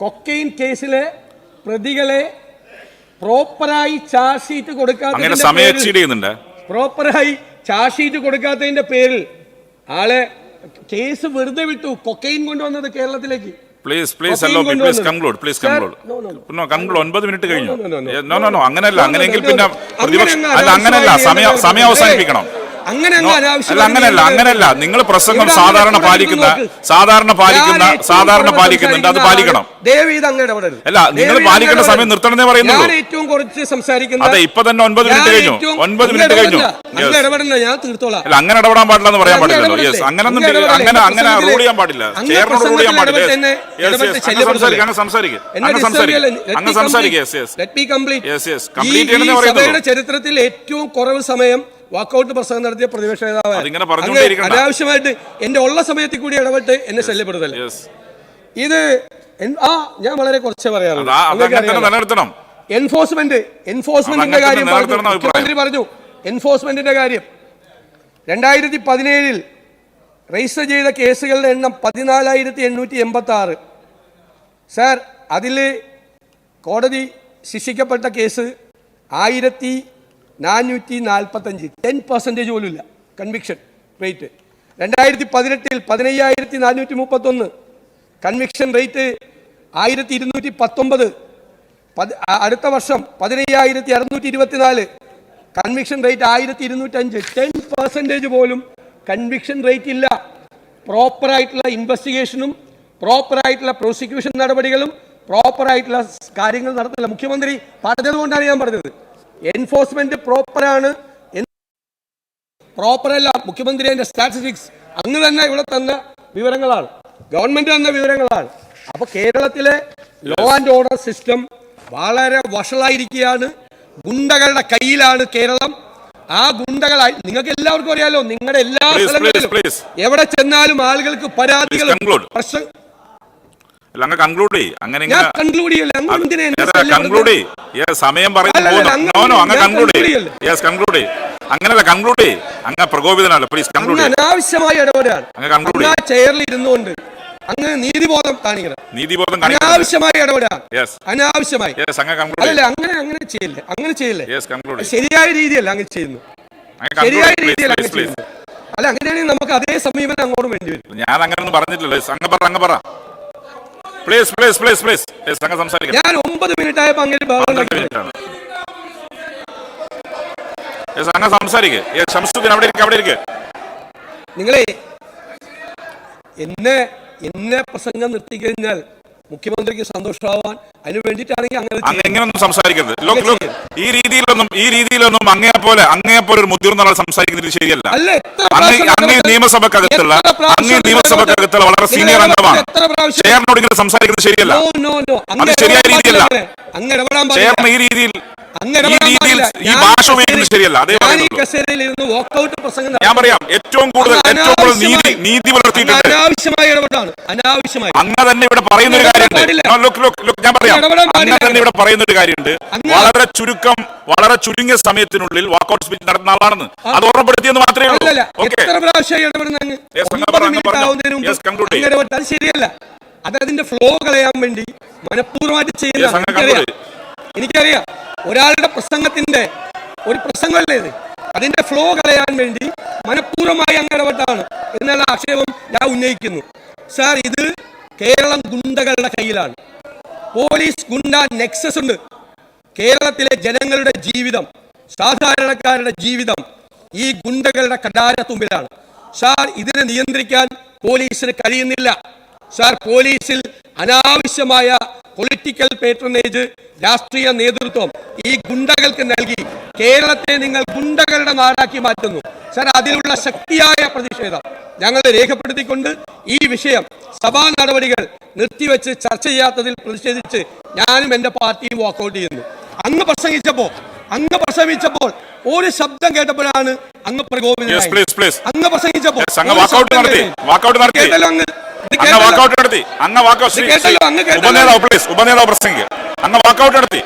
Cocaine കേസിലെ പ്രതികളെ പ്രോപ്പറായി charge sheet കൊടുക്കാത്തതിന്റെ പേരിൽ ആളെ കേസ് വെറുതെ വിട്ടു. കൊക്കൈൻ കൊണ്ടുവന്നത് കേരളത്തിലേക്ക്. Please conclude. 9 മിനിറ്റ് കഴിഞ്ഞു. അങ്ങനെയല്ല, അങ്ങനെയെങ്കിൽ പിന്നെ അങ്ങനെയല്ല, സമയം അവസാനിപ്പിക്കണം. അങ്ങനെയല്ല, നിങ്ങൾ പ്രസംഗം സാധാരണ പാലിക്കുന്നുണ്ട്, അത് പാലിക്കണം. അല്ല, നിങ്ങൾ പാലിക്കേണ്ട സമയം നിർത്തണമെന്നേ പറയുന്നുള്ളൂ. ഏറ്റവും കുറച്ച് സംസാരിക്കുന്നത് അതെ, ഇപ്പൊ തന്നെ 9 മിനിറ്റ് കഴിഞ്ഞു. 9 മിനിറ്റ് കഴിഞ്ഞു. അല്ല, അങ്ങനെ ഇടപെടാൻ പാടില്ല എന്ന് പറയാൻ പാടില്ലല്ലോ. യെസ്, അങ്ങനെ റൂൾ ചെയ്യാൻ പാടില്ല. ചെയറിനോട് റൂൾ ചെയ്യാൻ പാടില്ല. ചരിത്രത്തിൽ ഏറ്റവും കുറവ് സമയം വാക്കൌട്ട് പ്രസംഗം നടത്തിയ പ്രതിപക്ഷ നേതാവ് അനാവശ്യമായിട്ട് എന്റെ ഉള്ള സമയത്തിൽ കൂടി ഇടപെട്ട് എന്നെ ശല്യപ്പെടുത്തല്ലേ. ഇത് ഞാൻ വളരെ കുറച്ച് പറയാറുണ്ട്. എൻഫോഴ്സ്മെന്റിന്റെ കാര്യം മുഖ്യമന്ത്രി പറഞ്ഞു. എൻഫോഴ്സ്മെന്റിന്റെ കാര്യം 2017 രജിസ്റ്റർ ചെയ്ത കേസുകളുടെ എണ്ണം 14,886. സാർ, അതിൽ കോടതി ശിക്ഷിക്കപ്പെട്ട കേസ് 1,445. 10% പോലും ഇല്ല കൺവിക്ഷൻ റേറ്റ്. 2018 15,431. Conviction rate 1,219. അടുത്ത വർഷം 15,624. Conviction rate 1,205. 10% പോലും കൺവിക്ഷൻ റേറ്റ് ഇല്ല. പ്രോപ്പറായിട്ടുള്ള ഇൻവെസ്റ്റിഗേഷനും പ്രോപ്പറായിട്ടുള്ള പ്രോസിക്യൂഷൻ നടപടികളും പ്രോപ്പറായിട്ടുള്ള കാര്യങ്ങൾ നടത്തില്ല. മുഖ്യമന്ത്രി പറഞ്ഞതുകൊണ്ടാണ് ഞാൻ പറഞ്ഞത്. എൻഫോഴ്സ്മെന്റ് പ്രോപ്പറാണ്, പ്രോപ്പറല്ല. മുഖ്യമന്ത്രി അതിന്റെ സ്റ്റാറ്റിസ്റ്റിക്സ് അങ്ങ് തന്നെ ഇവിടെ തന്ന വിവരങ്ങളാണ്, ഗവൺമെന്റ് തന്ന വിവരങ്ങളാണ്. അപ്പൊ കേരളത്തിലെ ലോ ആൻഡ് ഓർഡർ സിസ്റ്റം വളരെ വഷളായിരിക്കുകയാണ്. ഗുണ്ടകളുടെ കയ്യിലാണ് കേരളം. ആ ഗുണ്ടകളായി നിങ്ങൾക്ക് എല്ലാവർക്കും അറിയാലോ. നിങ്ങളുടെ എല്ലാ സ്ഥലങ്ങളിലും എവിടെ ചെന്നാലും ആളുകൾക്ക് പരാതികളും അനാവശ്യമായി ഇടപെടാൻ ചെയറിൽ ഇരുന്നുകൊണ്ട് അങ്ങ് നീതിബോധം കാണിക്കണം. അനാവശ്യമായി ഇടപെടാൻ അനാവശ്യമായി അല്ല, അങ്ങനെ ചെയ്യില്ലേ. ശരിയായ രീതിയല്ല അങ്ങ് ചെയ്യുന്നു. ശരിയായ രീതിയല്ല അങ്ങ് ചെയ്യുന്നു. അല്ല, അങ്ങനെയാണെങ്കിൽ നമുക്ക് അതേ സമീപനം അങ്ങോട്ട് വേണ്ടി വരും. ഞാൻ അങ്ങനെ പറഞ്ഞിട്ടില്ലല്ലോ. ഞാൻ 9 മിനിറ്റ് ആയപ്പോ അങ്ങനെ നിങ്ങളെ എന്നെ പ്രസംഗം നിർത്തിക്കഴിഞ്ഞാൽ മുഖ്യമന്ത്രിക്ക് സന്തോഷമാവാൻ അതിന് വേണ്ടിയിട്ടാണെങ്കിൽ അങ്ങനെയൊന്നും സംസാരിക്കരുത്. ഈ രീതിയിലൊന്നും അങ്ങേപ്പോലെ ഒരു മുതിർന്ന ആൾ സംസാരിക്കുന്നത് ശരിയല്ല. അങ്ങേ നിയമസഭക്കകത്തുള്ള വളരെ സീനിയർ അംഗമാണ്. ചെയറിനോട് ഇങ്ങനെ സംസാരിക്കുന്നത് ശരിയല്ല. അത് ശരിയായ രീതിയല്ല. ചെയറിന് ഈ രീതിയിൽ ഈ ഭാഷ ഉപയോഗിക്കുന്നത് ശരിയല്ല. ഞാൻ പറയാം, ഏറ്റവും കൂടുതൽ നീതി പുലർത്തിയിട്ടുണ്ട്. അങ്ങ് തന്നെ ഇവിടെ പറയുന്ന ഒരു കാര്യമുണ്ട്. വളരെ ചുരുങ്ങിയ സമയത്തിനുള്ളിൽ വാക്കൌട്ട് സ്പീച്ച് നടത്തുന്ന ആളാണെന്ന് അത് ഓർമ്മപ്പെടുത്തിയെന്ന് മാത്രമേ ഉള്ളൂ. ശരിയല്ല. അതിന്റെ ഫ്ലോ കളയാൻ വേണ്ടി മനഃപൂർവ്വമായിട്ട് ചെയ്യുന്ന എനിക്കറിയാം. ഒരാളുടെ പ്രസംഗത്തിന്റെ ഒരു പ്രസംഗമല്ലേ ഇത്, അതിന്റെ ഫ്ലോ കളയാൻ വേണ്ടി മനഃപൂർവ്വമായി ഇടപെട്ടാണ് എന്നുള്ള ആക്ഷേപം ഞാൻ ഉന്നയിക്കുന്നു. സാർ, ഇത് കേരളം ഗുണ്ടകളുടെ കയ്യിലാണ്. പോലീസ് ഗുണ്ട നെക്സസ് ഉണ്ട്. കേരളത്തിലെ ജനങ്ങളുടെ ജീവിതം, സാധാരണക്കാരുടെ ജീവിതം ഈ ഗുണ്ടകളുടെ കടാരത്തുമ്പിലാണ്. സാർ, ഇതിനെ നിയന്ത്രിക്കാൻ പോലീസിന് കഴിയുന്നില്ല. സാർ, പോലീസിൽ അനാവശ്യമായ പൊളിറ്റിക്കൽ പേട്രണേജ്, രാഷ്ട്രീയ നേതൃത്വം ഈ ഗുണ്ടകൾക്ക് നൽകി കേരളത്തെ നിങ്ങൾ ഗുണ്ടകളുടെ നാടാക്കി മാറ്റുന്നു. സാർ, അതിലുള്ള ശക്തിയായ പ്രതിഷേധം ഞങ്ങൾ രേഖപ്പെടുത്തിക്കൊണ്ട് ഈ വിഷയം സഭാ നടപടികൾ നിർത്തിവെച്ച് ചർച്ച ചെയ്യാത്തതിൽ പ്രതിഷേധിച്ച് ഞാനും എന്റെ പാർട്ടിയും വാക്കൌട്ട് ചെയ്യുന്നു. അങ്ങ് പ്രസംഗിച്ചപ്പോൾ ഒരു ശബ്ദം കേട്ടപ്പോഴാണ് അങ്ങ് പ്രകോപിതനായത്. അങ്ങ് പ്രസംഗിച്ചപ്പോൾ ഉപനേതാവ് പ്രസംഗിക്കുക. അങ്ങ് വാക്കൌട്ട് നടത്തി.